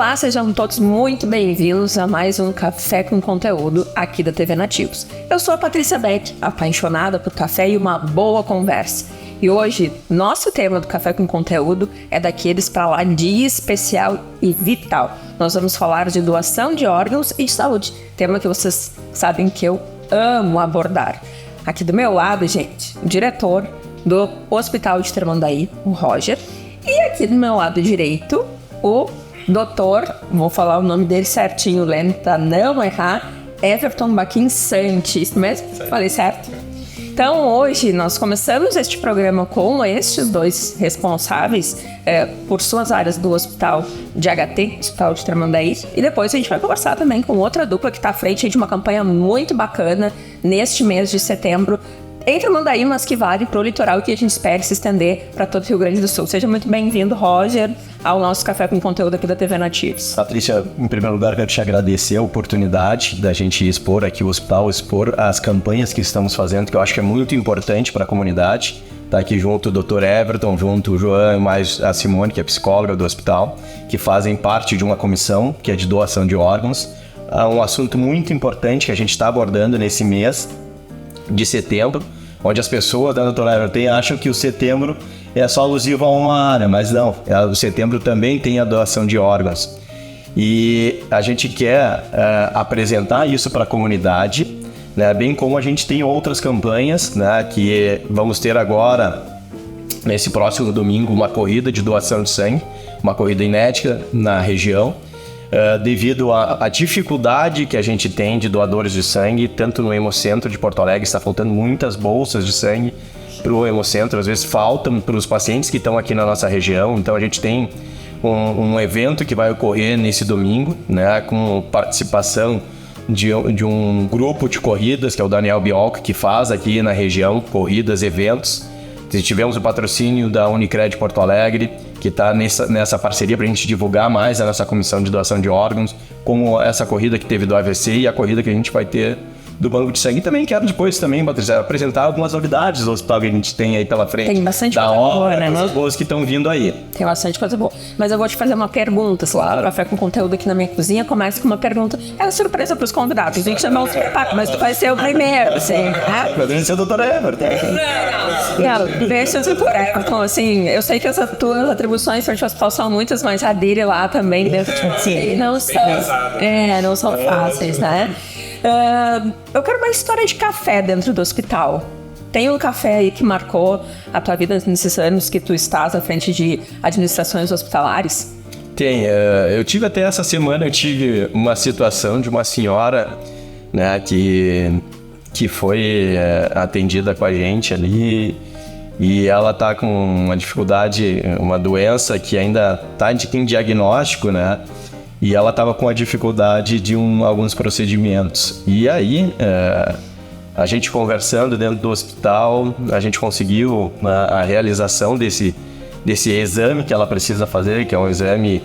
Olá, sejam todos muito bem-vindos a mais um Café com Conteúdo aqui da TV Nativos. Eu sou a Patrícia Beck, apaixonada por café e uma boa conversa. E hoje, nosso tema do Café com Conteúdo é daqueles para lá de especial e vital. Nós vamos falar de doação de órgãos e de saúde, tema que vocês sabem que eu amo abordar. Aqui do meu lado, gente, o diretor do Hospital de Tramandaí, o Roger. E aqui do meu lado direito, o doutor, vou falar o nome dele certinho, lembra, pra não errar, Everton Baquin Santos, mesmo? Falei certo? Então, hoje, nós começamos este programa com estes dois responsáveis por suas áreas do Hospital de HT, Hospital de Tramandaí, e depois a gente vai conversar também com outra dupla que está à frente de uma campanha muito bacana neste mês de setembro, em Tramandaí, mas que vale para o litoral e que a gente espera se estender para todo o Rio Grande do Sul. Seja muito bem-vindo, Roger, ao nosso Café com Conteúdo aqui da TV Nativos. Patrícia, em primeiro lugar, quero te agradecer a oportunidade da gente expor aqui o hospital, expor as campanhas que estamos fazendo, que eu acho que é muito importante para a comunidade. Tá aqui junto o Dr. Everton, junto o João e mais a Simone, que é psicóloga do hospital, que fazem parte de uma comissão que é de doação de órgãos. É um assunto muito importante que a gente está abordando nesse mês de setembro, onde as pessoas da Dr. Everton acham que o setembro é só alusivo a uma área, mas não, o setembro também tem a doação de órgãos. E a gente quer apresentar isso para a comunidade, né, bem como a gente tem outras campanhas, né, que vamos ter agora, nesse próximo domingo, uma corrida de doação de sangue, uma corrida inédita na região, devido à dificuldade que a gente tem de doadores de sangue, tanto no Hemocentro de Porto Alegre, está faltando muitas bolsas de sangue para o Hemocentro, às vezes faltam para os pacientes que estão aqui na nossa região. Então a gente tem um evento que vai ocorrer nesse domingo, né, com participação de um grupo de corridas, que é o Daniel Biolca, que faz aqui na região corridas, eventos. Tivemos o patrocínio da Unicred Porto Alegre, que está nessa parceria para a gente divulgar mais a nossa comissão de doação de órgãos, como essa corrida que teve do AVC e a corrida que a gente vai ter do Banco de Sangue. E também quero depois Patrícia, apresentar algumas novidades do hospital que a gente tem aí pela frente. Tem bastante coisa boa, né? Coisas boas que estão vindo aí. Tem bastante coisa boa. Mas eu vou te fazer uma pergunta, claro. Café com Conteúdo aqui na minha cozinha começa com uma pergunta. É uma surpresa para os convidados. A gente chamar os papo, mas tu vai ser o primeiro, assim. Poderia ser o Dr. Everton. Não, deixa o Dr. Everton, assim, eu sei que as tuas atribuições para o hospital são muitas, mas a dele lá também dentro de não são fáceis, né? Eu quero uma história de café dentro do hospital. Tem um café aí que marcou a tua vida nesses anos que tu estás à frente de administrações hospitalares? Tem. Eu tive até essa semana, uma situação de uma senhora, né, que foi atendida com a gente ali, e ela tá com uma dificuldade, uma doença que ainda tá em diagnóstico, né? E ela estava com a dificuldade de alguns procedimentos. E aí, a gente conversando dentro do hospital, a gente conseguiu a realização desse exame que ela precisa fazer, que é um exame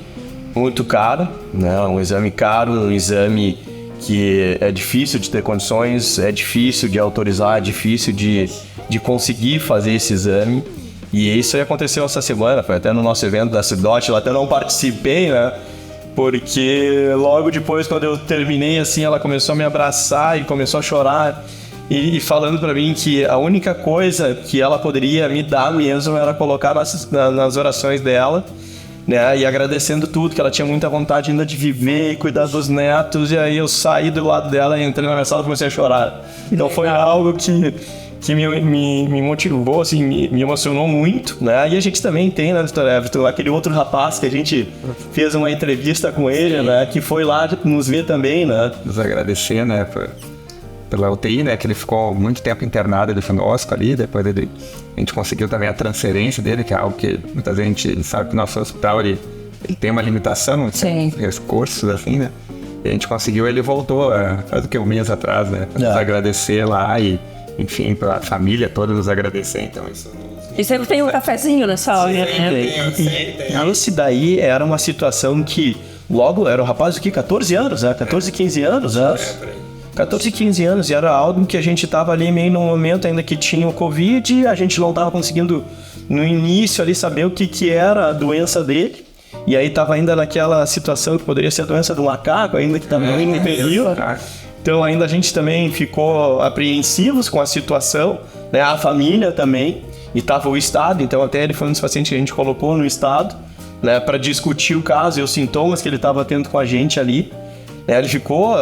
muito caro, né? Um exame caro, um exame que é difícil de ter condições, é difícil de autorizar, é difícil de conseguir fazer esse exame. E isso aí aconteceu essa semana, foi até no nosso evento da CIDOT, eu até não participei, né? Porque logo depois, quando eu terminei, assim, ela começou a me abraçar e começou a chorar e falando pra mim que a única coisa que ela poderia me dar mesmo era colocar nas orações dela, né? E agradecendo tudo, que ela tinha muita vontade ainda de viver e cuidar dos netos. E aí eu saí do lado dela, entrei na minha sala e comecei a chorar. Então foi algo que me motivou, assim, me emocionou muito, né? E a gente também tem, né, Dr. Everton, aquele outro rapaz que a gente fez uma entrevista com ele, né? Que foi lá nos ver também, né? Nos agradecer, né, pela UTI, né? Que ele ficou muito tempo internado ali conosco ali, depois a gente conseguiu também a transferência dele, que é algo que muita gente sabe que o nosso hospital, ele tem uma limitação, tem recursos, assim, né? E a gente conseguiu, ele voltou faz o que, um mês atrás, né? Nos agradecer lá e enfim, para a família toda nos agradecer, então isso... E sempre tem um cafezinho nessa hora, né? Isso daí era uma situação que logo era um rapaz aqui, 14 anos, né? 14, 15 anos, né? 14, 15 anos, e era algo que a gente estava ali meio no momento ainda que tinha o Covid, a gente não estava conseguindo no início ali saber o que era a doença dele. E aí tava ainda naquela situação que poderia ser a doença do macaco, ainda que também no período. Então ainda a gente também ficou apreensivos com a situação, né? A família também, e tava o Estado, então até ele foi um dos pacientes que a gente colocou no Estado, né? Para discutir o caso e os sintomas que ele estava tendo com a gente ali. Né? Ele ficou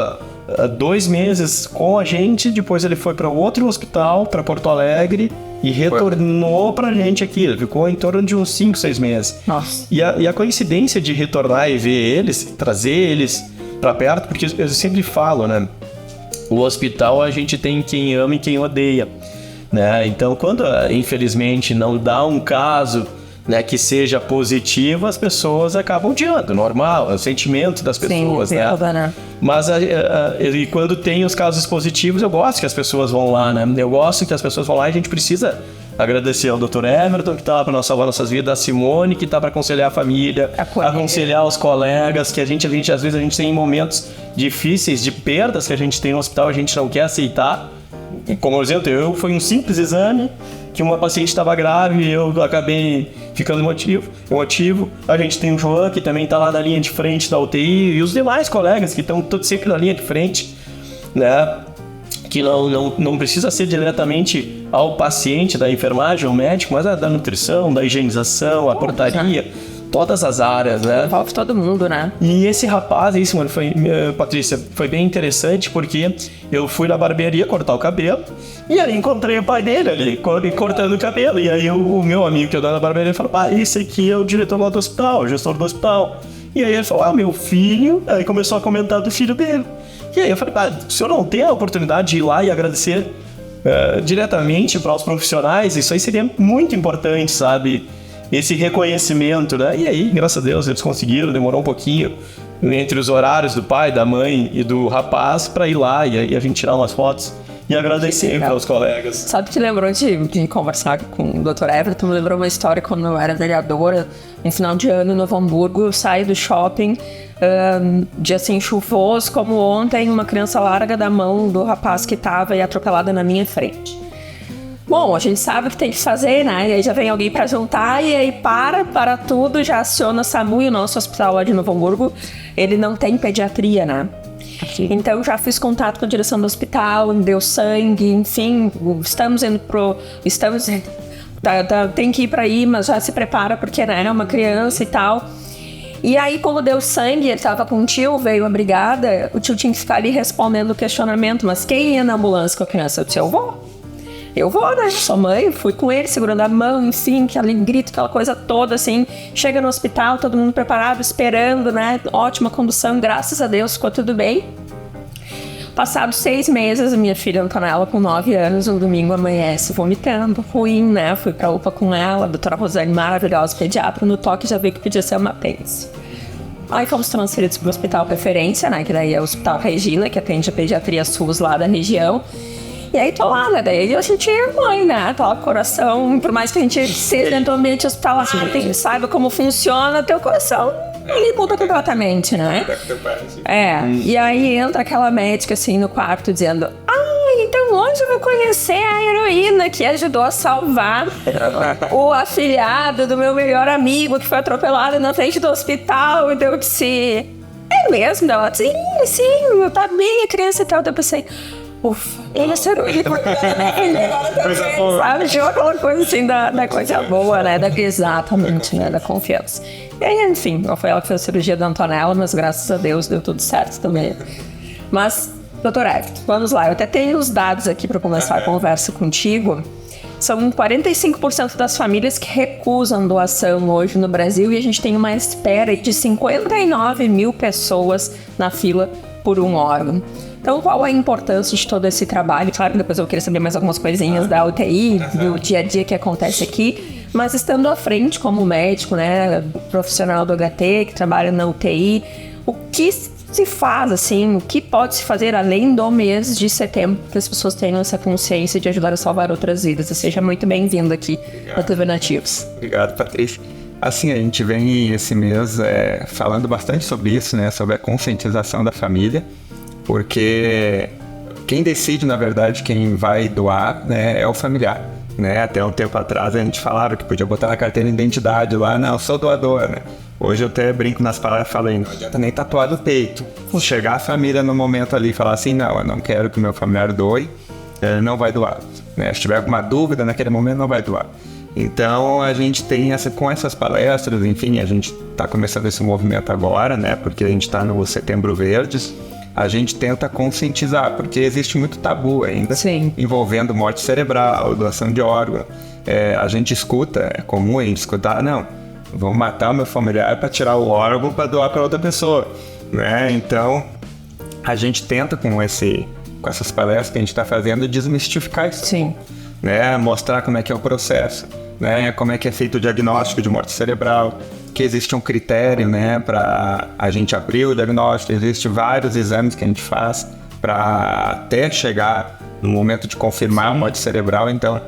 2 meses com a gente, depois ele foi para outro hospital, para Porto Alegre, e retornou pra gente aqui. Ele ficou em torno de uns 5, 6 meses. Nossa. E a coincidência de retornar e ver eles, trazer eles pra perto, porque eu sempre falo, né? O hospital a gente tem quem ama e quem odeia, né? Então, quando infelizmente não dá um caso, né, que seja positivo, as pessoas acabam odiando, normal, é o sentimento das pessoas, sim, né? Mas e quando tem os casos positivos, eu gosto que as pessoas vão lá, né? Eu gosto que as pessoas vão lá e a gente precisa agradecer ao Dr. Everton, que tá lá para salvar nossas vidas, a Simone, que tá para aconselhar a família, aconselhar os colegas, que a gente às vezes a gente tem momentos difíceis de perdas que a gente tem no hospital, a gente não quer aceitar. Como exemplo, foi um simples exame que uma paciente estava grave, eu acabei ficando emotivo. A gente tem o João, que também está lá na linha de frente da UTI, e os demais colegas que estão todos sempre na linha de frente, né? Que não precisa ser diretamente ao paciente da enfermagem, ao médico, mas da nutrição, da higienização, a portaria, todas as áreas, né? Envolve todo mundo, né? E esse rapaz, isso, mano, Patrícia, foi bem interessante porque eu fui na barbearia cortar o cabelo e aí encontrei o pai dele ali cortando o cabelo. E aí o meu amigo que eu dava na barbearia falou: esse aqui é o diretor lá do hospital, o gestor do hospital. E aí ele falou: meu filho. Aí começou a comentar do filho dele. E aí eu falei: o senhor não tem a oportunidade de ir lá e agradecer diretamente para os profissionais? Isso aí seria muito importante, sabe? Esse reconhecimento, né? E aí, graças a Deus, eles conseguiram, demorou um pouquinho entre os horários do pai, da mãe e do rapaz para ir lá e a gente tirar umas fotos e agradecer aos colegas. Sabe que lembrou de conversar com o Dr. Everton, me lembrou uma história quando eu era vereadora, no final de ano em Novo Hamburgo, eu saí do shopping, dia assim chuvoso como ontem, uma criança larga da mão do rapaz que estava atropelada na minha frente. Bom, a gente sabe o que tem que fazer, né? E aí já vem alguém pra juntar e aí para tudo, já aciona o SAMU. E o nosso hospital lá de Novo Hamburgo, ele não tem pediatria, né? Então já fiz contato com a direção do hospital, deu sangue, enfim, tem que ir pra aí, mas já se prepara porque, né, é uma criança e tal. E aí, como deu sangue, ele tava com o tio, veio a brigada, o tio tinha que ficar ali respondendo o questionamento, mas quem ia na ambulância com a criança? Eu disse: eu vou, né? Sou mãe, fui com ele, segurando a mão, enfim, aquele grito, aquela coisa toda, assim. Chega no hospital, todo mundo preparado, esperando, né? Ótima condução, graças a Deus, ficou tudo bem. Passados 6 meses, a minha filha Antonella, com 9 anos, um domingo amanhece vomitando, ruim, né? Fui pra UPA com ela, a doutora Rosane, maravilhosa pediatra, no toque já veio que podia ser uma apêndice. Aí fomos transferidos pro hospital referência, né? Que daí é o Hospital Regina, que atende a pediatria SUS lá da região. E aí tô lá, né? Daí a gente é mãe, né? Tá lá com o coração, por mais que a gente seja dentro do ambiente hospitalar, assim, saiba como funciona, teu coração ele muda completamente, né? E aí entra aquela médica assim no quarto dizendo: então hoje eu vou conhecer a heroína que ajudou a salvar o afilhado do meu melhor amigo que foi atropelado na frente do hospital. E eu disse: é mesmo? Ela disse: sim, tá bem a criança e tal. Eu pensei: ufa, ele é heroína. Sabe? Tinha aquela coisa assim da coisa boa, né? Exatamente, né? Da confiança. E aí, enfim, não foi ela que fez a cirurgia da Antonella, mas graças a Deus deu tudo certo também. Mas, doutor Everton, vamos lá. Eu até tenho os dados aqui para começar a conversa contigo. São 45% das famílias que recusam doação hoje no Brasil e a gente tem uma espera de 59 mil pessoas na fila por um órgão. Então, qual a importância de todo esse trabalho? Claro que depois eu queria saber mais algumas coisinhas da UTI, do dia a dia que acontece aqui, mas estando à frente como médico, né, profissional do HT, que trabalha na UTI, o que se faz, assim, o que pode se fazer além do mês de setembro para as pessoas tenham essa consciência de ajudar a salvar outras vidas? Seja muito bem-vindo aqui na TV Nativos. Obrigado, Patrícia. Assim, a gente vem esse mês falando bastante sobre isso, né, sobre a conscientização da família, porque quem decide, na verdade, quem vai doar, né, é o familiar. né? Até um tempo atrás a gente falava que podia botar na carteira de identidade lá, não, eu sou doador, né? Hoje eu até brinco nas palavras e falei, não adianta nem tatuar no peito. Chegar a família no momento ali e falar assim, não, eu não quero que meu familiar doe, não vai doar. Né? Se tiver alguma dúvida naquele momento, não vai doar. Então a gente tem com essas palestras, enfim, a gente está começando esse movimento agora, né? Porque a gente está no Setembro Verdes. A gente tenta conscientizar, porque existe muito tabu ainda. Sim. Envolvendo morte cerebral, doação de órgão. A gente escuta, é comum a gente escutar, não, vou matar o meu familiar para tirar o órgão para doar para outra pessoa, né? Então, a gente tenta com essas palestras que a gente está fazendo desmistificar isso. Sim. Né? Mostrar como é que é o processo, né? Como é que é feito o diagnóstico de morte cerebral, que existe um critério, né, para a gente abrir o diagnóstico, existem vários exames que a gente faz para até chegar no momento de confirmar a morte cerebral, então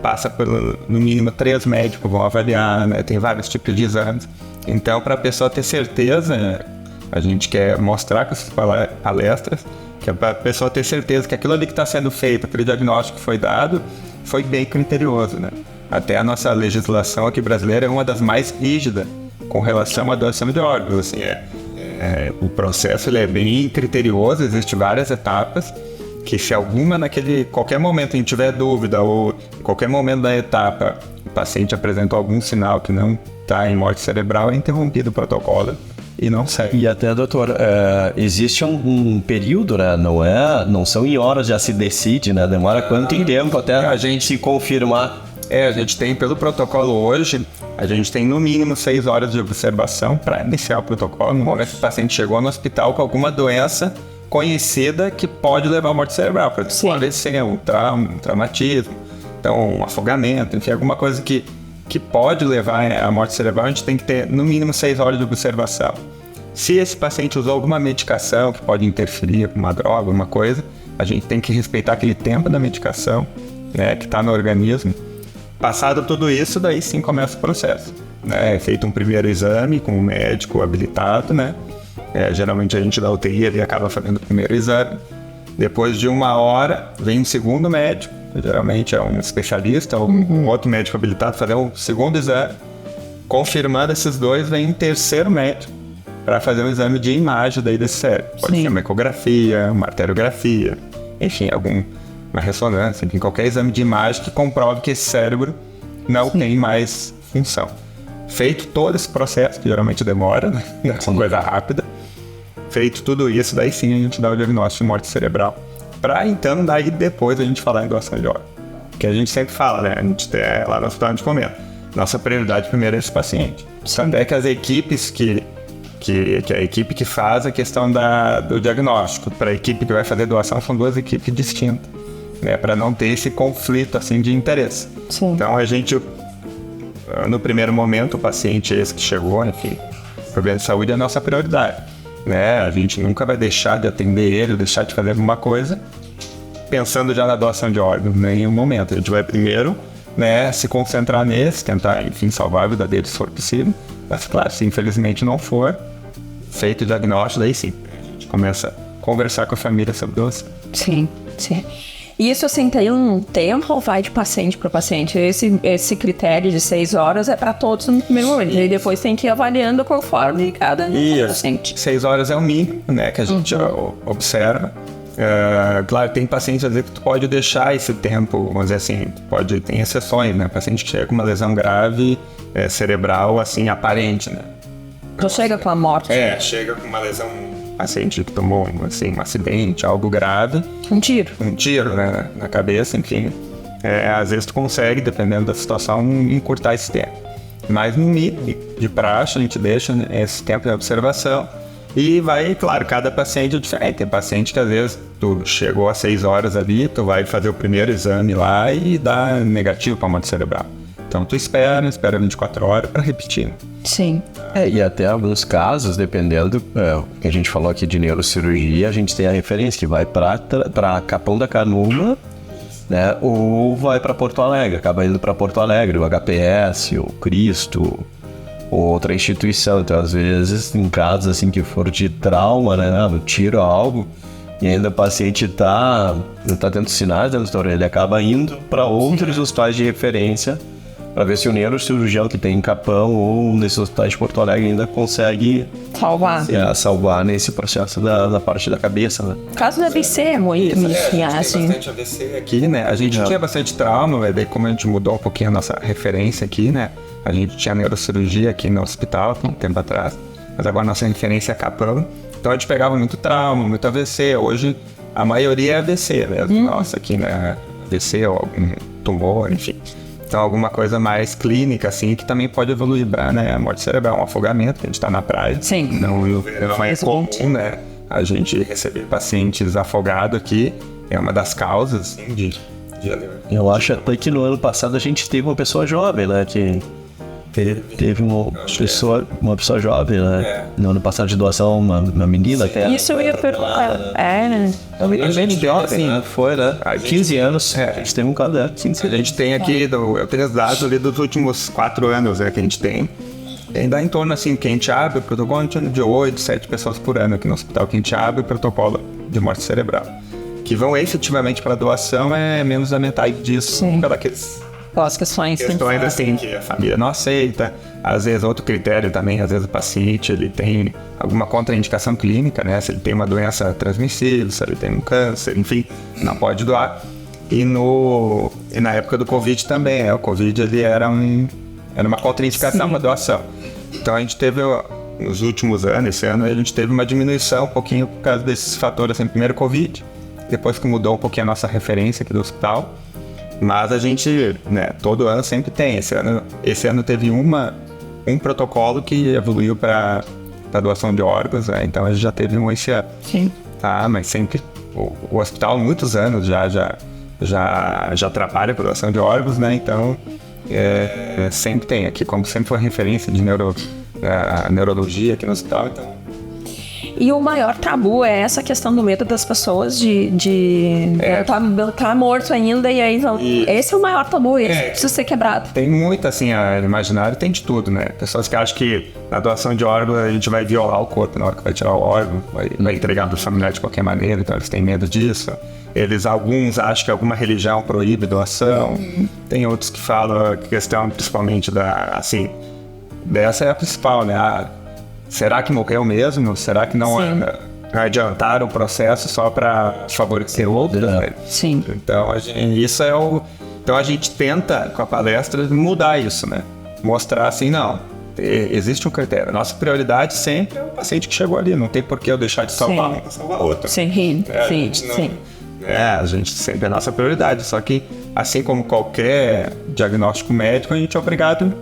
passa por no mínimo 3 médicos vão avaliar, né? Tem vários tipos de exames. Então, para a pessoa ter certeza, a gente quer mostrar com essas palestras, que é para a pessoa ter certeza que aquilo ali que está sendo feito, aquele diagnóstico que foi dado, foi bem criterioso, né? Até a nossa legislação aqui brasileira é uma das mais rígidas com relação à doação de órgãos. Assim, o processo ele é bem criterioso, existem várias etapas, que se qualquer momento a gente tiver dúvida ou em qualquer momento da etapa o paciente apresentou algum sinal que não está em morte cerebral, é interrompido o protocolo e não segue. E até, doutor, existe um período, né? Não são em horas já se decide, né? Demora quanto tempo até a gente se confirmar? A gente tem, pelo protocolo hoje, a gente tem no mínimo 6 horas de observação para iniciar o protocolo, no momento que o paciente chegou no hospital com alguma doença conhecida que pode levar à morte cerebral, para pode ser um traumatismo, então um afogamento, enfim, alguma coisa que pode levar à morte cerebral, a gente tem que ter no mínimo 6 horas de observação. Se esse paciente usou alguma medicação que pode interferir com uma droga, alguma coisa, a gente tem que respeitar aquele tempo da medicação, né, que está no organismo. Passado tudo isso, daí sim começa o processo. Né? É feito um primeiro exame com um médico habilitado, né? Geralmente a gente da UTI ele acaba fazendo o primeiro exame. Depois de 1 hora, vem um segundo médico, geralmente é um especialista ou um outro médico habilitado, fazer um segundo exame. Confirmando esses dois, vem um terceiro médico para fazer um exame de imagem daí desse cérebro. Pode ser uma ecografia, uma arteriografia, enfim, uma ressonância, enfim, qualquer exame de imagem que comprove que esse cérebro não tem mais função. Feito todo esse processo, que geralmente demora, né? É uma coisa rápida. Feito tudo isso, daí sim a gente dá o diagnóstico de morte cerebral. Para então, daí depois a gente falar em doação de órgão. Que a gente sempre fala, né? A gente lá no hospital a gente comenta. Nossa prioridade primeiro é esse paciente. Tanto é que as equipes que a equipe que faz a questão do diagnóstico, para a equipe que vai fazer doação, são 2 equipes distintas. Né, para não ter esse conflito assim, de interesse. Sim. Então a gente, no primeiro momento, o paciente esse que chegou, enfim, problema de saúde é a nossa prioridade. Né? A gente nunca vai deixar de atender ele, deixar de fazer alguma coisa, pensando já na doação de órgãos, em nenhum momento. A gente vai primeiro, né, se concentrar nesse, tentar, enfim, salvar a vida dele se for possível. Mas claro, se infelizmente não for, feito o diagnóstico, daí sim, a gente começa a conversar com a família sobre doação. Sim, sim. Isso, assim, tem um tempo ou vai de paciente para paciente? Esse critério de 6 horas é para todos no primeiro momento. E depois tem que ir avaliando conforme cada paciente. 6 horas é o mínimo, né, que a gente observa. Claro, tem pacientes, às vezes, que tu pode deixar esse tempo, vamos dizer assim, tem exceções, né? Paciente que chega com uma lesão grave cerebral, assim, aparente, né? Então chega com a morte. Chega com uma lesão, paciente que tomou assim, um acidente, algo grave. Um tiro, né, na cabeça, enfim. Às vezes tu consegue, dependendo da situação, encurtar esse tempo. Mas no mínimo de praxe, a gente deixa esse tempo de observação. E vai, claro, cada paciente é diferente. Tem paciente que às vezes tu chegou às 6 horas ali, tu vai fazer o primeiro exame lá e dá negativo para morte cerebral. Então tu espera 24 horas para repetir. Sim. E até alguns casos, dependendo do que a gente falou aqui de neurocirurgia, a gente tem a referência que vai para Capão da Canoa, né, ou vai para Porto Alegre, acaba indo para Porto Alegre, o HPS, o Cristo, ou outra instituição. Então, às vezes, em casos assim que for de trauma, né, no tiro ou algo, E ainda o paciente tá tendo sinais, né, doutor? Ele acaba indo para outros hospitais de referência para ver se o neurocirurgião que tem em Capão ou nesses hospitais de Porto Alegre ainda consegue salvar nesse processo da parte da cabeça, né? O caso do AVC é muito assim. Bastante AVC aqui, né? A gente tinha bastante trauma, daí como a gente mudou um pouquinho a nossa referência aqui, né? A gente tinha neurocirurgia aqui no hospital, um tempo atrás, mas agora a nossa referência é Capão. Então a gente pegava muito trauma, muito AVC. Hoje a maioria é AVC mesmo. Nossa, aqui, né? AVC ou algum tumor, enfim. Então alguma coisa mais clínica, assim, que também pode evoluir para, né? A morte cerebral, um afogamento, que a gente tá na praia. Sim. Não é comum, né? A gente receber pacientes afogados aqui é uma das causas, assim, de Eu acho até que no ano passado a gente teve uma pessoa jovem, né? Que teve uma pessoa jovem, né? No ano passado de doação, uma menina até. Isso eu ia perguntar. Né? Assim, foi, né? 15 anos. A gente teve um caso dela, 15 anos. A gente tem aqui, eu tenho os dados ali dos últimos 4 anos, né, que a gente tem. E dá em torno, assim, que a gente abre o protocolo de 8, 7 pessoas por ano aqui no hospital, que a gente abre o protocolo de morte cerebral. Que vão efetivamente para doação é menos da metade disso, pelas As questões assim, que a família não aceita. Às vezes, outro critério também, às vezes o paciente ele tem alguma contraindicação clínica, né? Se ele tem uma doença transmissível, se ele tem um câncer, enfim, não pode doar. E na época do Covid também, o Covid ele era uma contraindicação para doação. Então a gente teve, nos últimos anos, esse ano, a gente teve uma diminuição um pouquinho por causa desses fatores, assim, primeiro Covid, depois que mudou um pouquinho a nossa referência aqui do hospital. Mas a gente, né, todo ano sempre tem. Esse ano teve um protocolo que evoluiu para doação de órgãos, né? Então a gente já teve esse ano. Sim. Tá, mas sempre o hospital há muitos anos já trabalha com doação de órgãos, né? Então sempre tem aqui, como sempre foi referência de neurologia aqui no hospital, então. E o maior tabu é essa questão do medo das pessoas de tá morto ainda e aí esse é o maior tabu, esse precisa ser quebrado. Tem muito, assim, a imaginário tem de tudo, né? Pessoas que acham que na doação de órgão a gente vai violar o corpo na hora que vai tirar o órgão, vai entregar para o familiar de qualquer maneira, então eles têm medo disso. Alguns acham que alguma religião proíbe doação. Tem outros que falam a questão principalmente dessa é a principal, né? Será que morreu mesmo? Será que não adiantaram o processo só para favorecer outros? Né? Sim. Então a gente tenta com a palestra mudar isso, né? Mostrar assim, não, existe um critério. Nossa prioridade sempre é o paciente que chegou ali. Não tem por que eu deixar de salvar um para salvar outro. Sim. A gente sempre é a nossa prioridade. Só que, assim como qualquer diagnóstico médico, a gente é obrigado.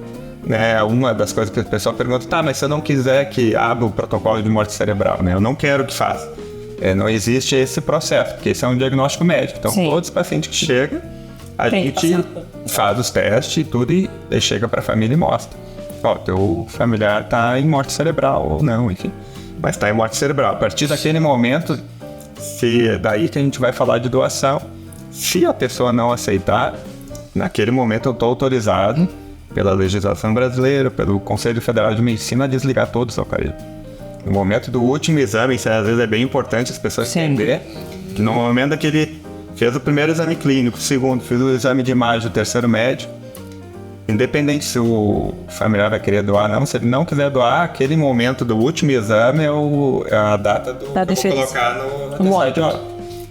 Uma das coisas que o pessoal pergunta, mas se eu não quiser que abra o protocolo de morte cerebral, né? Eu não quero que faça. Não existe esse processo, porque esse é um diagnóstico médico. Então, todos os pacientes que chegam, a gente faz os testes e tudo e chega para a família e mostra. Teu familiar está em morte cerebral ou não, enfim. Mas está em morte cerebral. A partir daquele momento, daí que a gente vai falar de doação. Se a pessoa não aceitar, naquele momento eu estou autorizado pela legislação brasileira, pelo Conselho Federal de Medicina, a desligar todos os aparelhos. No momento do último exame, isso às vezes é bem importante as pessoas entenderem, que no momento que ele fez o primeiro exame clínico, o segundo, fez o exame de imagem, o terceiro médico, independente se o familiar vai querer doar ou não, se ele não quiser doar, aquele momento do último exame é a data que eu vou colocar no órgão.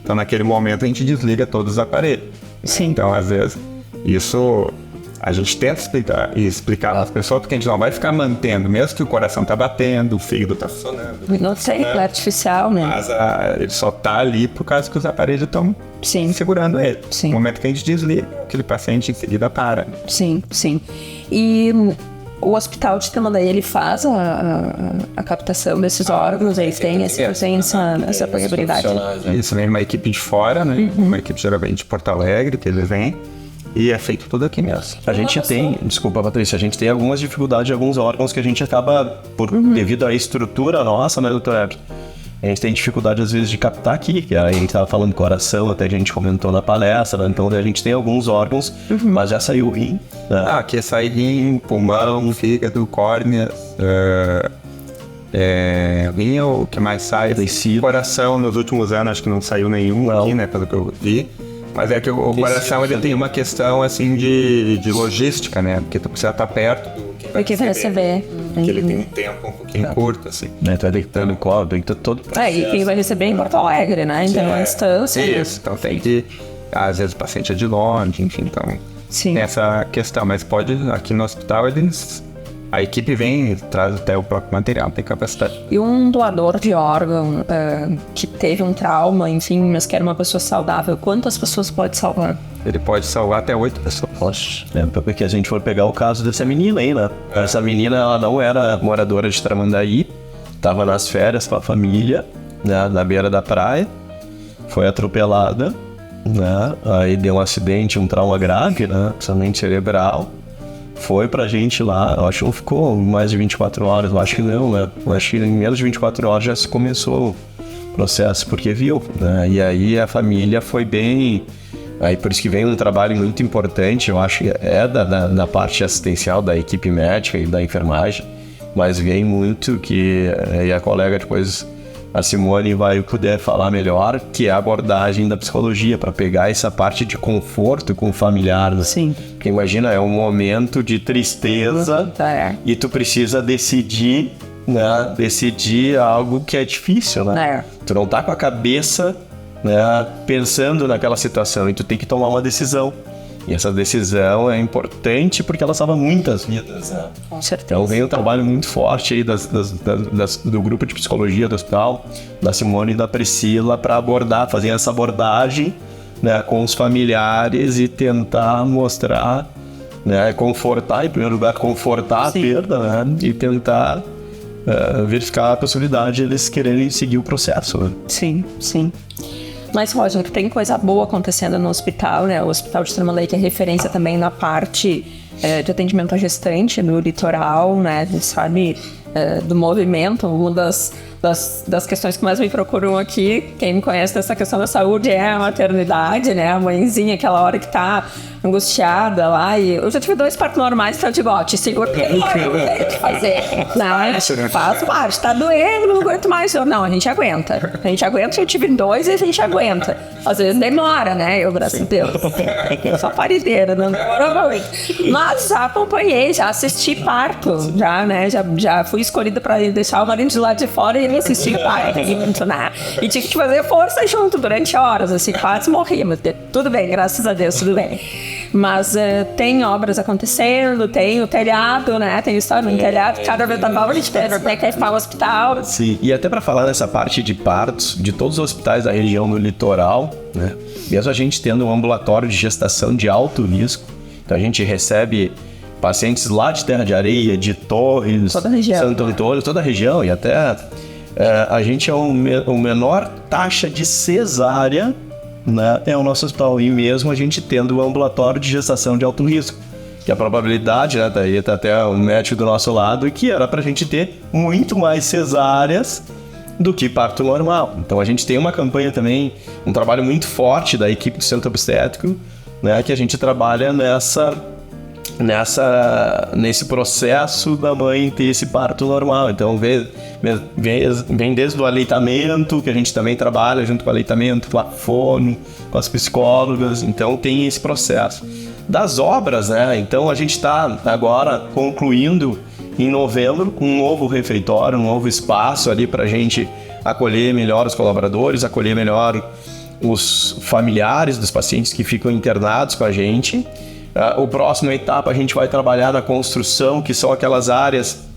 Então naquele momento a gente desliga todos os aparelhos. Sim. Então às vezes isso a gente tenta explicar para as pessoas, porque a gente não vai ficar mantendo, mesmo que o coração tá batendo, o fígado tá funcionando. Não sei, é artificial, né? Mas ele só tá ali por causa que os aparelhos estão segurando ele. Sim. No momento que a gente desliga, aquele paciente em seguida para. Sim. E o hospital de Tamandaí, ele faz a captação desses órgãos, eles têm essa possibilidade. Isso, vem uma equipe de fora, né? Uma equipe geralmente de Porto Alegre, que eles vêm. E é feito tudo aqui mesmo. A gente tem, desculpa Patrícia, a gente tem algumas dificuldades em alguns órgãos que a gente acaba, devido à estrutura nossa, né, doutor Everton? A gente tem dificuldade às vezes de captar aqui, que a gente estava falando coração, até a gente comentou na palestra, né? Então a gente tem alguns órgãos, mas já saiu rim. Né? Aqui sai rim, pulmão, fígado, córnea, Rim, o que mais sai? Tecido. Coração, nos últimos anos, acho que não saiu nenhum aqui, né? Pelo que eu vi. Mas é que o coração, ele tem uma questão, assim, de logística, né? Porque tu precisa estar perto do que vai receber. Porque ele tem um tempo um pouquinho curto, assim. Né, tu vai deitando colo, tem todo. E quem vai receber em Porto Alegre, né? Então, a distância. Isso, então tem que... Às vezes o paciente é de longe, enfim, então... Sim. Tem essa questão, mas pode... Aqui no hospital, a equipe vem e traz até o próprio material, tem capacidade. E um doador de órgão que teve um trauma, enfim, mas que era uma pessoa saudável, quantas pessoas pode salvar? Ele pode salvar até 8 pessoas. Porque a gente for pegar o caso dessa menina aí, né? Essa menina, ela não era moradora de Tramandaí, tava nas férias com a família, né? Na beira da praia, foi atropelada, né? Aí deu um acidente, um trauma grave, né? Principalmente cerebral. Foi pra gente lá, eu acho que não ficou mais de 24 horas, eu acho que não, né? Eu acho que em menos de 24 horas já se começou o processo, porque viu, né? E aí a família foi bem... Aí por isso que vem um trabalho muito importante, eu acho que é da parte assistencial da equipe médica e da enfermagem, mas vem muito que... E a colega depois, a Simone, vai poder falar melhor, que é a abordagem da psicologia, para pegar essa parte de conforto com o familiar, né? Sim. Porque imagina, é um momento de tristeza e tu precisa decidir, né? Decidir algo que é difícil, né? Tu não tá com a cabeça, né, pensando naquela situação e tu tem que tomar uma decisão. E essa decisão é importante porque ela salva muitas vidas, né? Com certeza. Então vem um trabalho muito forte aí do grupo de psicologia do hospital, da Simone e da Priscila, para fazer essa abordagem, né, com os familiares e tentar mostrar, né, confortar, em primeiro lugar, confortar a perda, né, e tentar verificar a possibilidade de eles quererem seguir o processo. Né? Sim, sim. Mas, Roger, tem coisa boa acontecendo no hospital, né? O Hospital de Tramandaí, que é referência também na parte de atendimento à gestante no litoral, né? A gente sabe do movimento. Uma das questões que mais me procuram aqui, quem me conhece dessa questão da saúde, é a maternidade, né? A mãezinha, aquela hora que tá angustiada lá. E eu já tive 2 partos normais, então eu digo, ó, te seguro, porque eu tenho que fazer. Não, faço parte, tá doendo, não aguento mais. Não, a gente aguenta. Eu tive 2 e a gente aguenta. Às vezes demora, né? Eu, graças a Deus. Eu sou parideira, não demora muito. Mas já acompanhei, já assisti parto, já, né? Já fui escolhida pra deixar o marido de lado de fora e ele assistir parto, né? E tive que fazer força junto durante horas, assim, quase morri, mas tudo bem, graças a Deus, tudo bem. Mas tem obras acontecendo, tem o telhado, né? Tem história no telhado, cada vez da nova a gente pensa, até que é para o hospital. Sim, e até para falar nessa parte de partos, de todos os hospitais da região no litoral, né? Mesmo a gente tendo um ambulatório de gestação de alto risco, então a gente recebe pacientes lá de Terra de Areia, de Torres, Santo Antônio, toda a região, e até a gente é o menor taxa de cesárea, né, é o nosso hospital, e mesmo a gente tendo um ambulatório de gestação de alto risco, que a probabilidade, né, daí tá até o médico do nosso lado, que era pra gente ter muito mais cesáreas do que parto normal. Então a gente tem uma campanha também, um trabalho muito forte da equipe do Centro Obstétrico, né, que a gente trabalha nesse processo da mãe ter esse parto normal. Então vem desde o aleitamento, que a gente também trabalha junto com o aleitamento, com a fono, com as psicólogas, então tem esse processo. Das obras, né? Então a gente está agora concluindo em novembro um novo refeitório, um novo espaço ali para a gente acolher melhor os colaboradores, acolher melhor os familiares dos pacientes que ficam internados com a gente. O próximo etapa a gente vai trabalhar na construção, que são aquelas áreas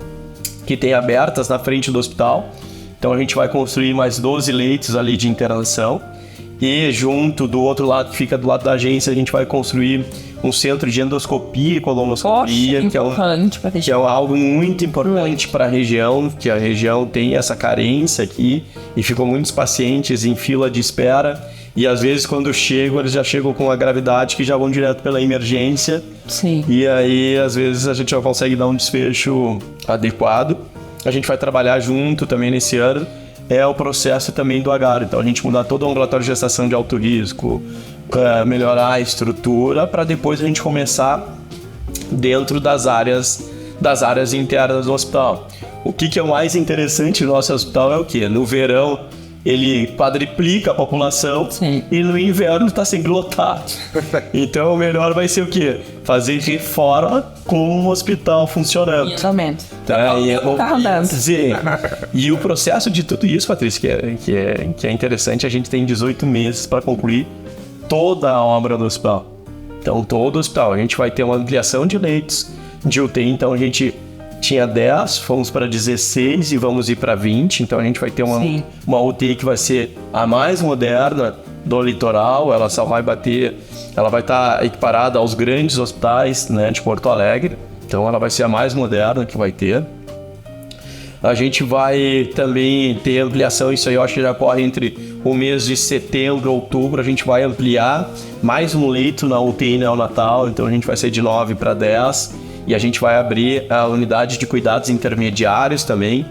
que tem abertas na frente do hospital. Então a gente vai construir mais 12 leitos ali de internação. E junto do outro lado, que fica do lado da agência, a gente vai construir um centro de endoscopia e colonoscopia, que é algo muito importante para a região, que a região tem essa carência aqui e ficam muitos pacientes em fila de espera. E às vezes quando chegam, eles já chegam com a gravidade que já vão direto pela emergência. Sim. E aí, às vezes, a gente já consegue dar um desfecho adequado. A gente vai trabalhar junto também nesse ano. É o processo também do agarro. Então a gente mudar todo o ambulatório de gestação de alto risco, melhorar a estrutura, para depois a gente começar dentro das áreas das áreas internas do hospital. O que é o mais interessante no nosso hospital é o quê? No verão, ele quadriplica a população. Sim. E no inverno está sempre lotado. Então o melhor vai ser o quê? Fazer reforma com o hospital funcionando. Exatamente. Tá, Tá andando. Sim. E o processo de tudo isso, Patrícia, que é interessante, a gente tem 18 meses para concluir toda a obra do hospital. Então todo o hospital, a gente vai ter uma ampliação de leitos de UTI, então a gente tinha 10, fomos para 16 e vamos ir para 20, então a gente vai ter uma UTI que vai ser a mais moderna do litoral, ela só vai bater, ela vai estar equiparada aos grandes hospitais, né, de Porto Alegre, então ela vai ser a mais moderna que vai ter. A gente vai também ter ampliação, isso aí eu acho que já corre entre o mês de setembro e outubro, a gente vai ampliar mais um leito na UTI neonatal, então a gente vai ser de 9 para 10, e a gente vai abrir a unidade de cuidados intermediários também,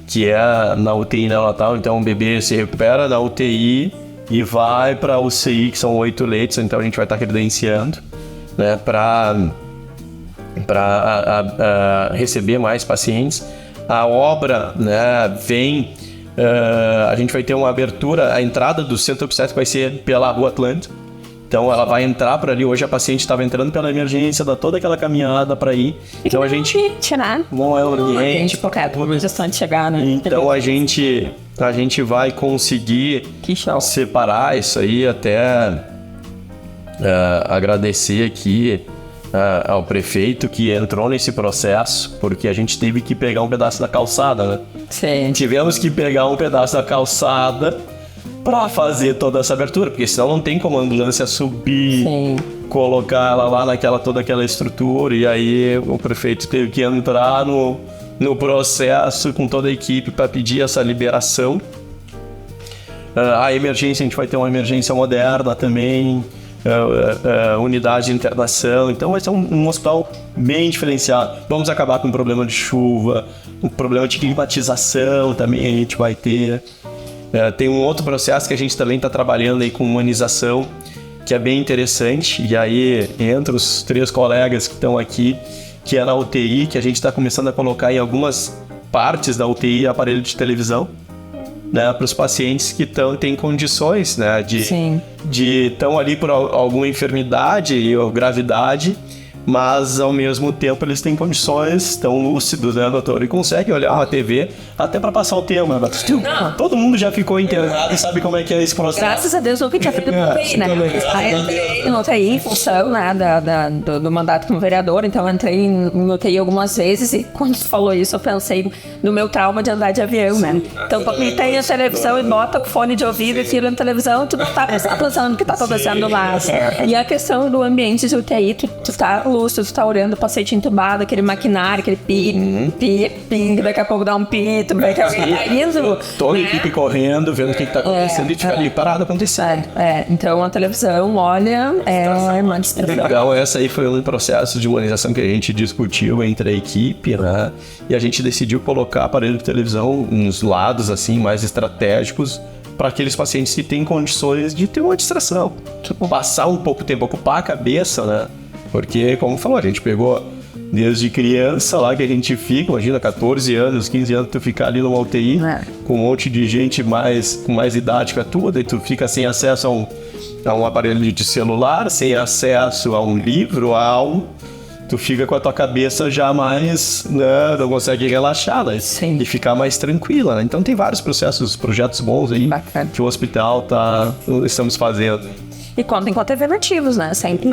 que é na UTI neonatal, então o bebê se recupera na UTI e vai para a UCI, que são 8 leitos, então a gente vai estar credenciando, né, para receber mais pacientes. A obra, né, vem, a gente vai ter uma abertura, a entrada do centro obstétrico vai ser pela Rua Atlântico. Então ela vai entrar por ali, hoje a paciente estava entrando pela emergência, dá toda aquela caminhada para ir. Então a gente... né? Não é o ambiente. Uma gestão de chegar, né? Então a gente vai conseguir separar isso aí, até agradecer aqui ao prefeito que entrou nesse processo, porque a gente teve que pegar um pedaço da calçada, né? Sim. Tivemos que pegar um pedaço da calçada para fazer toda essa abertura, porque senão não tem como a ambulância subir, colocar ela lá toda aquela estrutura, e aí o prefeito teve que entrar no processo com toda a equipe para pedir essa liberação. A emergência, a gente vai ter uma emergência moderna também, unidade de internação, então vai ser um hospital bem diferenciado. Vamos acabar com o problema de chuva, o problema de climatização também a gente vai ter. Tem um outro processo que a gente também está trabalhando aí com humanização, que é bem interessante, e aí entre os 3 colegas que estão aqui, que é na UTI, que a gente está começando a colocar em algumas partes da UTI aparelho de televisão, né, para os pacientes que têm condições, né, de estão ali por alguma enfermidade ou gravidade, mas ao mesmo tempo eles têm condições, estão lúcidos, né, doutor? E conseguem olhar a TV até para passar o tema. Todo mundo já ficou internado e sabe como é que é esse processo. Graças a Deus nunca tinha feito bem, né? Aí entrei no UTI em função, né, do mandato como vereador, então eu entrei no UTI algumas vezes e quando tu falou isso eu pensei no meu trauma de andar de avião, né? Então pra quem tem a televisão e bota o fone de ouvido e tira na televisão, tu não tá pensando o que tá acontecendo lá. E a questão do ambiente de UTI, tu tá lúcido, tu tá olhando o paciente entubado, aquele maquinário, aquele pi, daqui a pouco dá um pito, daqui a pouco tá indo. Toda a equipe correndo, vendo o que tá acontecendo e fica ali parado acontecendo. Então a televisão, olha, é uma distribuição. Legal, essa aí foi um processo de humanização que a gente discutiu entre a equipe, né? E a gente decidiu colocar aparelho de televisão nos lados, assim, mais estratégicos, para aqueles pacientes que têm condições de ter uma distração. Passar um pouco tempo, ocupar a cabeça, né? Porque, como falou, a gente pegou desde criança lá que a gente fica, imagina, 14 anos, 15 anos, tu ficar ali numa UTI com um monte de gente com mais idade que a tua, daí tu fica sem acesso a um aparelho de celular, sem acesso a um livro, a algo, tu fica com a tua cabeça já mais, né, não consegue relaxar, né? E ficar mais tranquila, né? Então tem vários projetos bons aí que o hospital estamos fazendo. E contem com alternativos, né? Sempre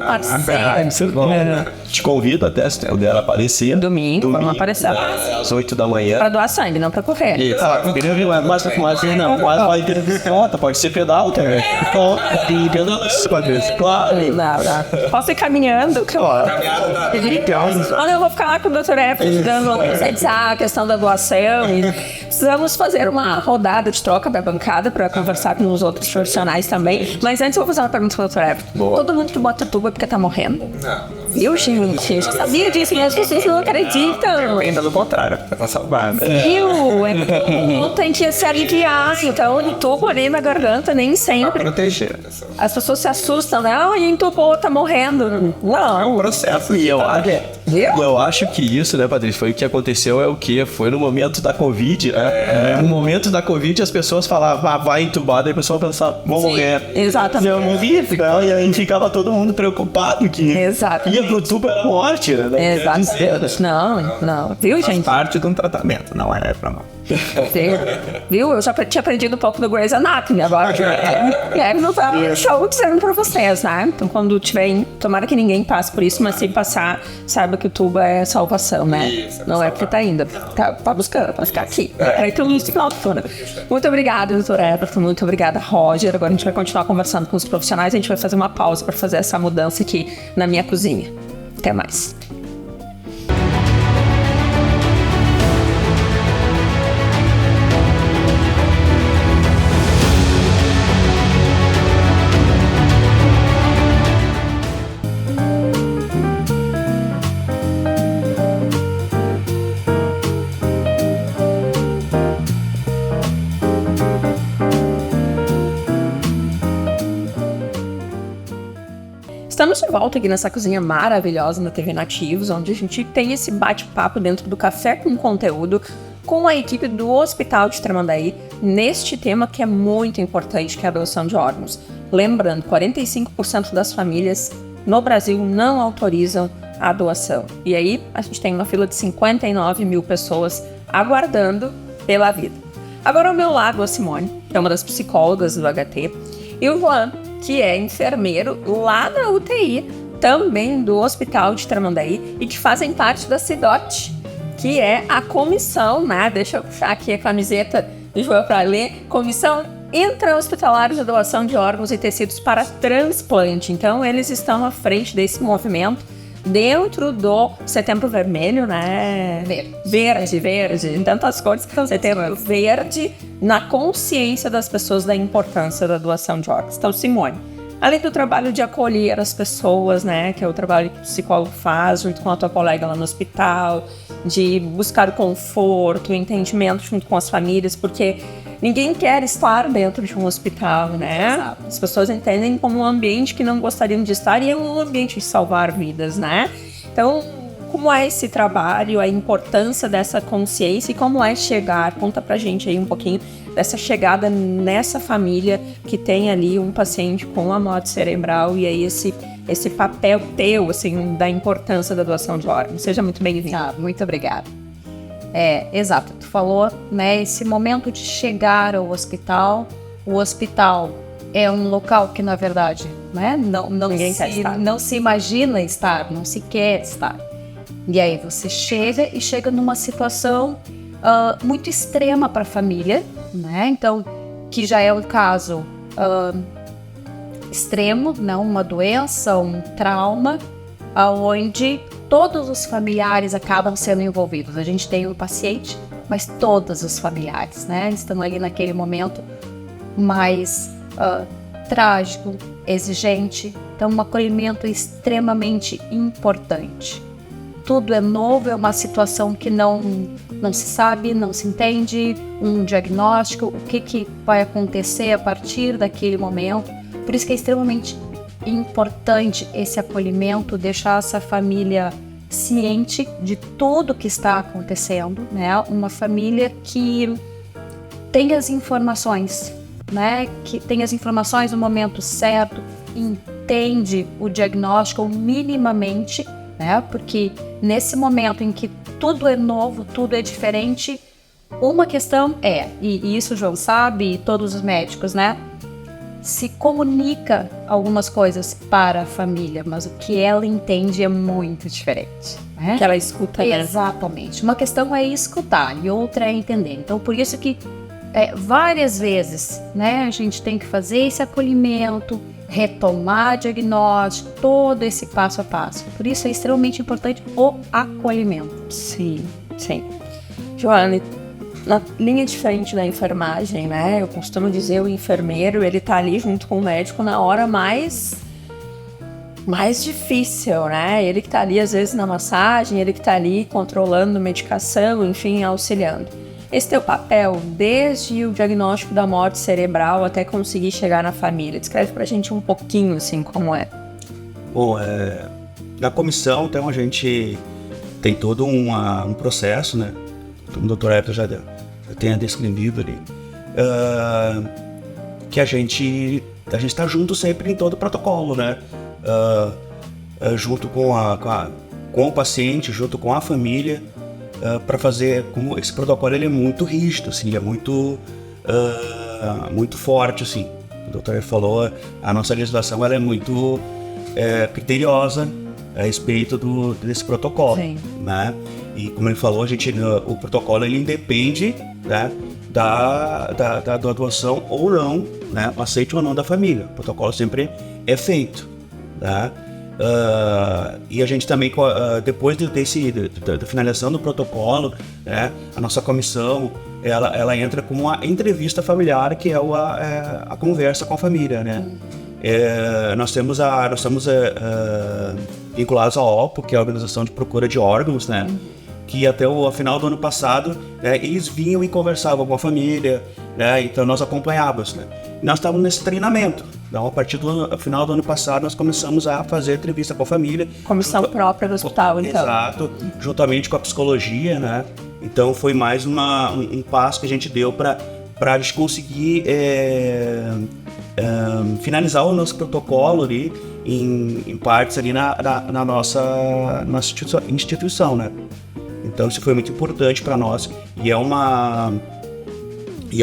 Te convido até, se puder aparecer. Domingo, vamos aparecer. Às 8 da manhã. Para doar sangue, não para correr. Isso. Mas vai ter pode ser pedal também. Claro. Posso ir caminhando? Olha, eu vou ficar lá com o Dr. Everton dando a questão da doação. E precisamos fazer uma rodada de troca da bancada para conversar com os outros profissionais também. Mas antes eu vou fazer uma pergunta para o Dr. Everton. Todo mundo que bota tubo é porque tá morrendo? Não. Viu, gente? Eu já sabia disso, mas as pessoas não acreditam. Ainda do contrário, pra salvar, né? Viu? Não tem que se aliviar. Então, entubo ali na garganta, nem Pra sempre. proteger a pessoa. As pessoas se assustam, né? Ah, entubou, tá morrendo. É Não. um processo. E Viu? eu acho que isso, né, Patrícia, foi o que aconteceu, é o quê? Foi no momento da Covid, né? No momento da Covid, as pessoas falavam, vai entubar, daí o pessoal pensava, vou morrer. Exatamente. Eu morri, então, e aí ficava todo mundo preocupado que Exatamente. ia pro tubo era morte, né? Exatamente. Não. Viu, gente? Parte de um tratamento, não é pra mal. Viu? Eu já tinha aprendido um pouco do Grey's Anatomy, agora não tá show dizendo pra vocês, né? Então, quando tiver, tomara que ninguém passe por isso, mas se passar, saiba que o tubo é salvação, né? Isso, não é porque tá ainda, tá buscando, pra ficar aqui. Pra ter luz de final de túnel. Muito obrigada, doutor Everton, muito obrigada, Roger. Agora a gente vai continuar conversando com os profissionais, a gente vai fazer uma pausa pra fazer essa mudança aqui na minha cozinha. Até mais. Estamos de volta aqui nessa cozinha maravilhosa na TV Nativos, onde a gente tem esse bate-papo dentro do Café com Conteúdo com a equipe do Hospital de Tramandaí neste tema que é muito importante, que é a doação de órgãos. Lembrando, 45% das famílias no Brasil não autorizam a doação. E aí a gente tem uma fila de 59 mil pessoas aguardando pela vida. Agora ao meu lado a Simone, que é uma das psicólogas do HT, e o Juan, que é enfermeiro lá na UTI, também do Hospital de Tramandaí, e que fazem parte da CIDOT, que é a comissão, né? Deixa eu puxar aqui a camiseta do João para ler. Comissão Intra-Hospitalar de Doação de Órgãos e Tecidos para Transplante. Então, eles estão à frente desse movimento dentro do Setembro Vermelho, né? Verde, em tantas cores. Setembro Verde, na consciência das pessoas da importância da doação de órgãos. Então, Simone, além do trabalho de acolher as pessoas, né, que é o trabalho que o psicólogo faz junto com a tua colega lá no hospital, de buscar o conforto, o entendimento junto com as famílias, porque ninguém quer estar dentro de um hospital, né? Exato. As pessoas entendem como um ambiente que não gostariam de estar e é um ambiente de salvar vidas, né? Então, como é esse trabalho, a importância dessa consciência e como é chegar? Conta pra gente aí um pouquinho dessa chegada nessa família que tem ali um paciente com a morte cerebral e aí esse papel teu, assim, da importância da doação de órgãos. Seja muito bem-vindo. Muito obrigada. Exato, tu falou, né, esse momento de chegar ao hospital. O hospital é um local que, na verdade, né, não se imagina estar, não se quer estar. E aí você chega numa situação muito extrema para a família, né? Então, que já é um caso extremo, não uma doença, um trauma, onde todos os familiares acabam sendo envolvidos. A gente tem um paciente, mas todos os familiares, né? Estão ali naquele momento mais trágico, exigente. Então, um acolhimento extremamente importante. Tudo é novo, é uma situação que não se sabe, não se entende, um diagnóstico, o que vai acontecer a partir daquele momento. Por isso que é extremamente importante esse acolhimento, deixar essa família ciente de tudo que está acontecendo, né? Uma família que tem as informações, né? Que tem as informações no momento certo, entende o diagnóstico minimamente, né? Porque nesse momento em que tudo é novo, tudo é diferente, uma questão e isso o João sabe, e todos os médicos, né? Se comunica algumas coisas para a família, mas o que ela entende é muito diferente, né? Que ela escuta, né? Exatamente. Uma questão é escutar e outra é entender. Então, por isso que várias vezes, né, a gente tem que fazer esse acolhimento, retomar diagnóstico, todo esse passo a passo. Por isso é extremamente importante o acolhimento. Sim. Joane, na linha de frente da enfermagem, né? Eu costumo dizer, o enfermeiro, ele tá ali junto com o médico na hora mais mais difícil, né? Ele que tá ali, às vezes, na massagem, ele que tá ali controlando medicação, enfim, auxiliando. Esse teu papel, desde o diagnóstico da morte cerebral até conseguir chegar na família. Descreve pra gente um pouquinho, assim, como é. Bom, na comissão, então, a gente tem todo um processo, né? Como o Dr. Everton já tenha descrevido ali, que a gente está junto sempre em todo o protocolo, né? Junto com o paciente, junto com a família, para fazer, como esse protocolo ele é muito rígido, assim, ele é muito forte, assim. O doutor falou, a nossa legislação ela é muito criteriosa a respeito desse protocolo, Sim. né? E como ele falou, o protocolo ele independe, né, da doação ou não, né, aceite ou não da família. O protocolo sempre é feito, né? E a gente também, depois da finalização do protocolo, né, a nossa comissão ela entra com uma entrevista familiar, que é a conversa com a família, né? Nós estamos vinculados à OPO, que é a Organização de Procura de Órgãos, né? Que até o final do ano passado, né, eles vinham e conversavam com a família, né? Então nós acompanhávamos, né? Nós estávamos nesse treinamento. Então, a partir do final do ano passado, nós começamos a fazer entrevista com a família. Comissão própria do hospital, então. Exato, juntamente com a psicologia, né? Então foi mais um passo que a gente deu para a gente conseguir finalizar o nosso protocolo ali em partes ali na nossa instituição, né? Então isso foi muito importante para nós e é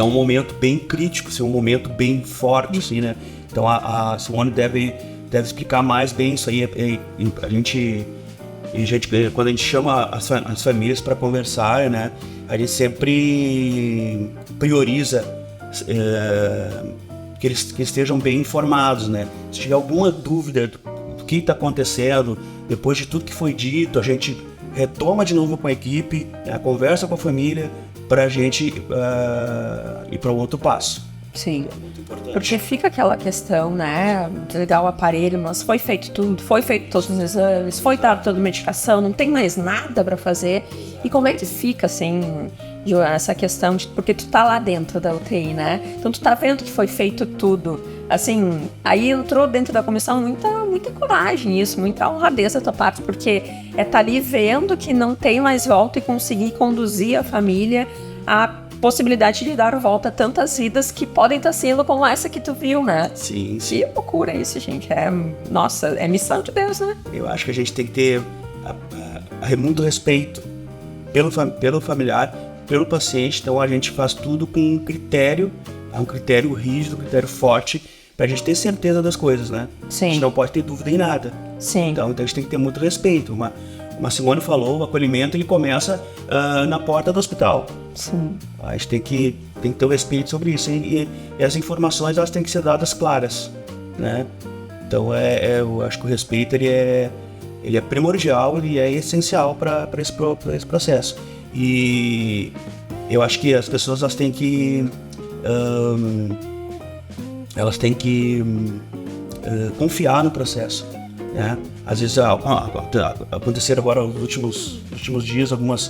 um momento bem crítico, assim, um momento bem forte, assim, né? Então a Simone deve explicar mais bem isso aí. Quando a gente chama as famílias para conversar, né? A gente sempre prioriza que eles estejam bem informados, né? Se tiver alguma dúvida do que está acontecendo, depois de tudo que foi dito, a gente retoma de novo com a equipe, né? Conversa com a família para a gente ir para o outro passo. Sim, porque fica aquela questão, né, de ligar o aparelho, mas foi feito tudo, foi feito todos os exames, foi dado toda a medicação, não tem mais nada pra fazer. E como é que fica, assim, essa questão de, porque tu tá lá dentro da UTI, né, então tu tá vendo que foi feito tudo, assim, aí entrou dentro da comissão muita coragem isso, muita honradez da tua parte, porque tá ali vendo que não tem mais volta e conseguir conduzir a família a possibilidade de dar volta a tantas vidas que podem estar sendo como essa que tu viu, né? Sim. Que loucura isso, gente. Nossa, é missão de Deus, né? Eu acho que a gente tem que ter muito respeito pelo familiar, pelo paciente. Então a gente faz tudo com um critério rígido, um critério forte, pra gente ter certeza das coisas, né? Sim. A gente não pode ter dúvida em nada. Sim. Então a gente tem que ter muito respeito. Uma Simone falou, o acolhimento ele começa na porta do hospital. Sim. A gente tem que ter o respeito sobre isso. E as informações elas têm que ser dadas claras, né? Então eu acho que o respeito ele é primordial e é essencial para esse processo. E eu acho que as pessoas elas têm que confiar no processo, né? Às vezes aconteceram agora nos últimos dias algumas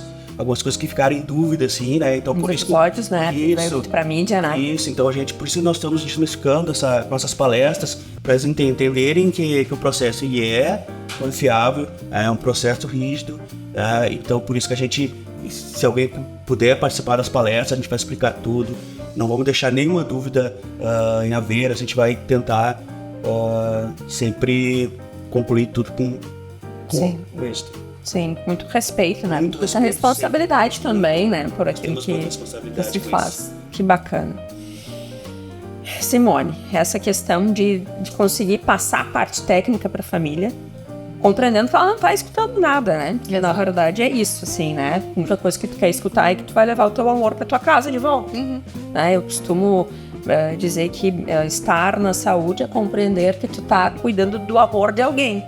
coisas que ficaram em dúvida, assim, né? Então, por isso, episódios, né? Isso, pra mídia, né? Isso, então por isso nós estamos desmistificando nossas palestras, para eles entenderem que o processo ele é confiável, é um processo rígido, então por isso que a gente, se alguém puder participar das palestras, a gente vai explicar tudo, não vamos deixar nenhuma dúvida em haver, a gente vai tentar sempre concluir tudo com êxito. Sim, muito respeito, né? Muito Muita respeito, responsabilidade sim. também, né? Por aquilo Temos que muita responsabilidade se com faz. isso. Que bacana. Simone, essa questão de conseguir passar a parte técnica para a família, compreendendo que ela não está escutando nada, né? E na verdade é isso, assim, né? A única coisa que tu quer escutar é que tu vai levar o teu amor para tua casa de volta. Né? Eu costumo dizer que estar na saúde é compreender que tu tá cuidando do amor de alguém.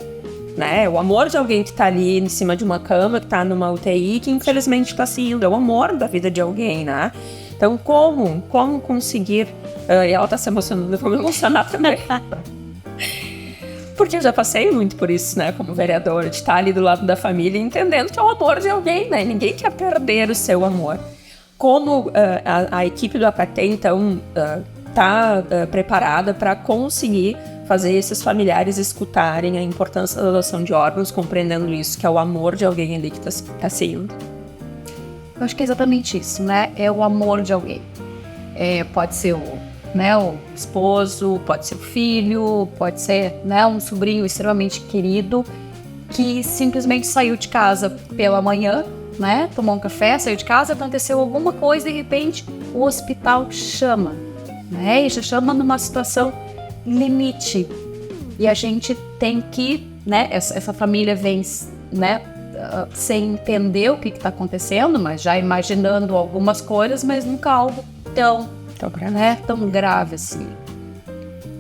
Né? O amor de alguém que tá ali em cima de uma cama, que tá numa UTI, que infelizmente tá se indo. É o amor da vida de alguém, né? Então, como conseguir... e ela tá se emocionando, eu vou me emocionar também. porque eu já passei muito por isso, né, como vereadora, de estar ali do lado da família, entendendo que é o amor de alguém, né? Ninguém quer perder o seu amor. Como a equipe do APT, então, está preparada para conseguir fazer esses familiares escutarem a importância da doação de órgãos, compreendendo isso, que é o amor de alguém ali que está saindo. Eu acho que é exatamente isso, né? É o amor de alguém. Pode ser o esposo, pode ser o filho, pode ser, né, um sobrinho extremamente querido que simplesmente saiu de casa pela manhã, né? Tomou um café, saiu de casa, aconteceu alguma coisa e de repente o hospital chama, né? E já chama numa situação limite. E a gente tem que, né? Essa família vem, né? Sem entender o que está acontecendo, mas já imaginando algumas coisas, mas nunca algo tão grave assim.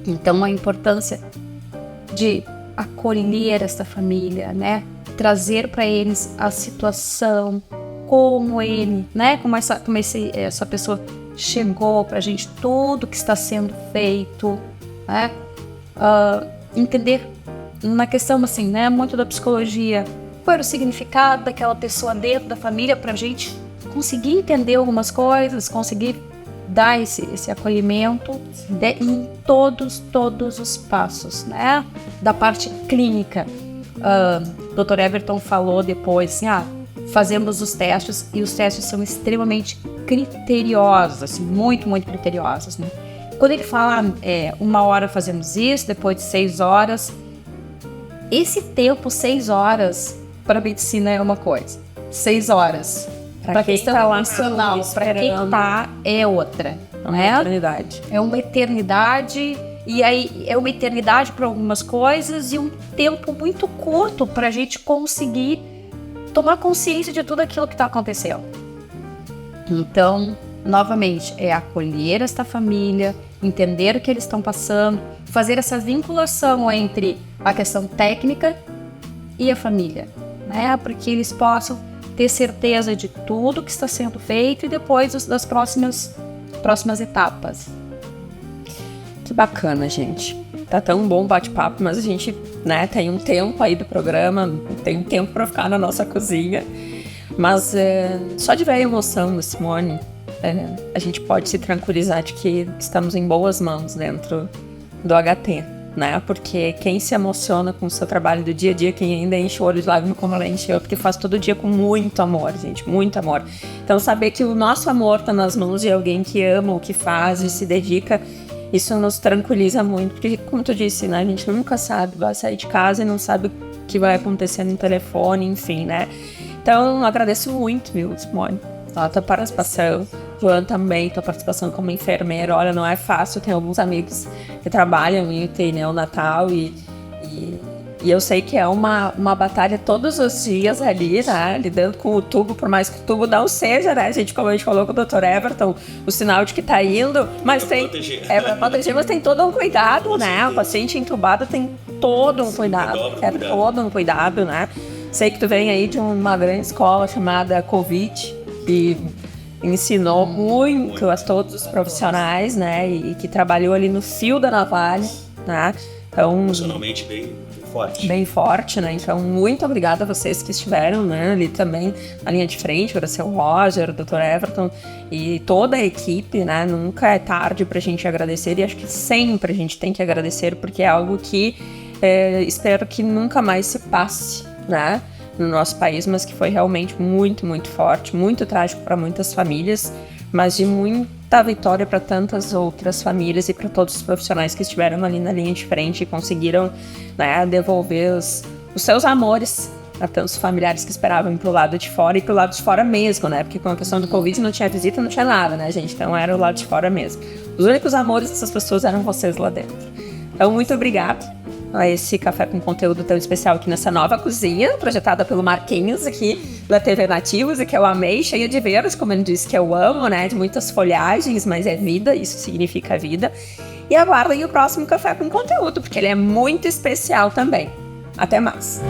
Então a importância de acolher essa família, né? Trazer para eles a situação, como ele, né? Como essa pessoa chegou para a gente, tudo que está sendo feito, né? Entender na questão assim, né? Muito da psicologia, qual era o significado daquela pessoa dentro da família para a gente conseguir entender algumas coisas, conseguir dar esse acolhimento em todos os passos, né? Da parte clínica. O Dr. Everton falou depois, assim, fazemos os testes e os testes são extremamente criteriosos, assim, muito, muito criteriosos, né? Quando ele fala, 1 hora fazemos isso, depois de 6 horas, esse tempo, 6 horas, para a medicina é uma coisa, 6 horas para quem está lá emocional, para quem está é outra, é né? Uma eternidade. É uma eternidade, e aí é uma eternidade para algumas coisas e um tempo muito curto para a gente conseguir tomar consciência de tudo aquilo que está acontecendo. Então, novamente, é acolher esta família, entender o que eles estão passando, fazer essa vinculação entre a questão técnica e a família, né? Para que eles possam ter certeza de tudo que está sendo feito e depois das próximas etapas. Que bacana, gente. Tá tão bom o bate-papo, mas a gente, né, tem um tempo aí do programa, tem um tempo para ficar na nossa cozinha. Mas só de ver a emoção da Simone, a gente pode se tranquilizar de que estamos em boas mãos dentro do HT, né? Porque quem se emociona com o seu trabalho do dia a dia, quem ainda enche o olho de lágrimas como ela encheu, porque faz todo dia com muito amor, gente, muito amor. Então saber que o nosso amor tá nas mãos de alguém que ama o que faz e se dedica, isso nos tranquiliza muito, porque como tu disse, né, a gente nunca sabe, vai sair de casa e não sabe o que vai acontecer no telefone, enfim, né? Então agradeço muito, viu, Simone, a tua participação. Joana também, tua participação como enfermeira, olha, não é fácil, tem alguns amigos que trabalham em UTI neonatal e eu sei que é uma batalha todos os dias ali, né, lidando com o tubo, por mais que o tubo não seja, né, gente, como a gente falou com o Dr. Everton, o sinal de que tá indo, mas pra proteger, mas tem todo um cuidado, né, o paciente entubado tem todo um cuidado, todo um cuidado, né, sei que tu vem aí de uma grande escola chamada Covid e ensinou muito a todos os profissionais, né, e que trabalhou ali no fio da navalha, né, então... Emocionalmente bem forte. Bem forte, né, então muito obrigada a vocês que estiveram, né, ali também na linha de frente, agradecer o Roger, o Dr. Everton e toda a equipe, né, nunca é tarde pra gente agradecer e acho que sempre a gente tem que agradecer porque é algo que espero que nunca mais se passe, né, no nosso país, mas que foi realmente muito, muito forte, muito trágico para muitas famílias, mas de muita vitória para tantas outras famílias e para todos os profissionais que estiveram ali na linha de frente e conseguiram, né, devolver os seus amores a tantos familiares que esperavam ir pro lado de fora e pro lado de fora mesmo, né, porque com a questão do Covid não tinha visita, não tinha nada, né, gente, então era o lado de fora mesmo. Os únicos amores dessas pessoas eram vocês lá dentro. Então, muito obrigada a esse café com conteúdo tão especial aqui nessa nova cozinha, projetada pelo Marquinhos aqui da TV Nativos, e que eu amei, cheia de verdes, como ele disse que eu amo, né, de muitas folhagens, mas é vida, isso significa vida. E aguardem o próximo café com conteúdo, porque ele é muito especial também. Até mais!